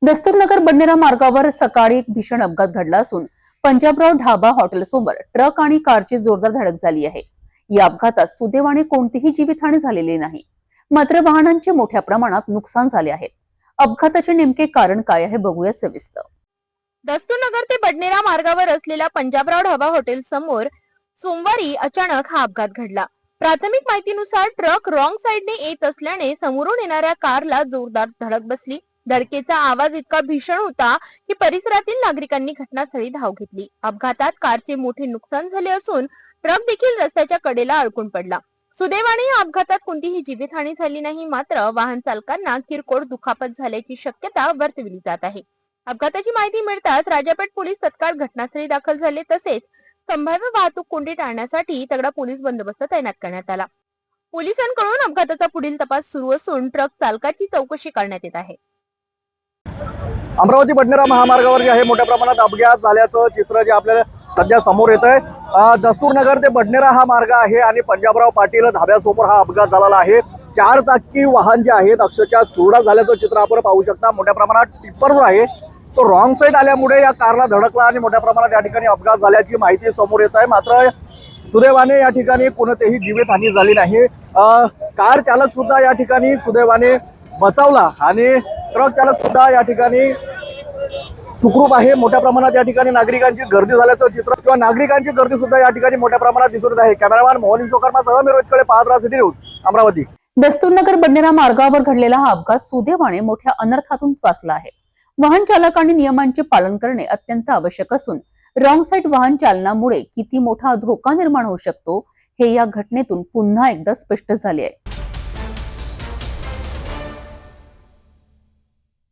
दस्तूरनगर बडनेरा मार्गावर सकाळी एक भीषण अपघात घडला असून पंजाबराव ढाबा हॉटेल समोर ट्रक आणि कारची जोरदार धडक झाली आहे। या अपघातात सुदैवाने कोणतीही जीवितहानी झालेली नाही, मात्र वाहनांचे मोठ्या प्रमाणात नुकसान झाले आहे। अपघाताचे नेमके कारण काय आहे बघूया सविस्तर। दस्तूरनगर ते बडनेरा मार्गावर असलेल्या पंजाबराव ढाबा हॉटेल समोर सोमवारी अचानक हा अपघात घडला। प्राथमिक माहितीनुसार ट्रक रॉंग साइडने येत असल्याने समोरून येणाऱ्या कारला जोरदार धडक बसली। धडकेचा आवाज इतका भीषण होता की परिसरातील नागरिकांनी घटनास्थळी धाव घेतली। अपघातात कारचे मोठे नुकसान झाले असून ट्रक देखील रस्त्याच्या कडेला अडकून पडला। सुदैवाने या अपघातात कोणतीही जीवितहानी झाली नाही, मात्र वाहन चालकांना किरकोळ दुखापत झाल्याची शक्यता वर्तविली जात आहे। अपघाताची माहिती मिळताच राजापेठ पोलीस तत्काळ घटनास्थळी दाखल झाले, तसेच संभाव्य वाहतूक कोंडी टाळण्यासाठी तगडा पोलीस बंदोबस्त तैनात करण्यात आला। पोलिसांकडून अपघाताचा पुढील तपास सुरू असून ट्रक चालकाची चौकशी करण्यात येत आहे। अमरावती बडनेरा महामार्गावर जे आहे मोठ्या प्रमाणात अपघात झाल्याचं चित्र जे आपल्याला सध्या समोर येत आहे। दस्तूरनगर ते बडनेरा हा मार्ग आहे आणि पंजाबराव पाटील ढाब्यासमोर हा अपघात झालेला आहे। 4 चाकी वाहन जे आहेत अक्षरशः चुरडा झाल्याचं चित्र आपण पाहू शकता। मोठ्या प्रमाणात टिप्पर जो आहे तो रॉंग साइड आल्यामुळे या कारला धडकला आणि मोठ्या प्रमाणात या ठिकाणी अपघात झाल्याची माहिती समोर येत आहे। मात्र सुदैवाने या ठिकाणी कोणतीही जीवितहानी झाली नाही। कार चालक सुद्धा या ठिकाणी सुदैवाने बचावला आणि ट्रक चालक सुद्धा या ठिकाणी सुखरूप आहे। मोठ्या प्रमाणात या ठिकाणी नागरिकांची गर्दी झाल्याचं चित्र किंवा नागरिकांची गर्दी सुद्धा या ठिकाणी मोठ्या प्रमाणात दिसत आहे। कॅमेरामॅन मोहन विश्वकर्मा सह मी रोहित कडे, पाहत रहा सिटी न्यूज अमरावती। दस्तूरनगर बडनेरा मार्गावर घडलेला हा अपघात सुदैवाने मोठ्या अनर्थातून वाचला आहे। वाहन चालकांनी नियमांचे पालन करणे अत्यंत आवश्यक असून रॉंग साइड वाहन चालनामुळे किती मोठा धोका निर्माण होऊ शकतो हे या घटनेतून पुन्हा एकदा स्पष्ट झाले आहे।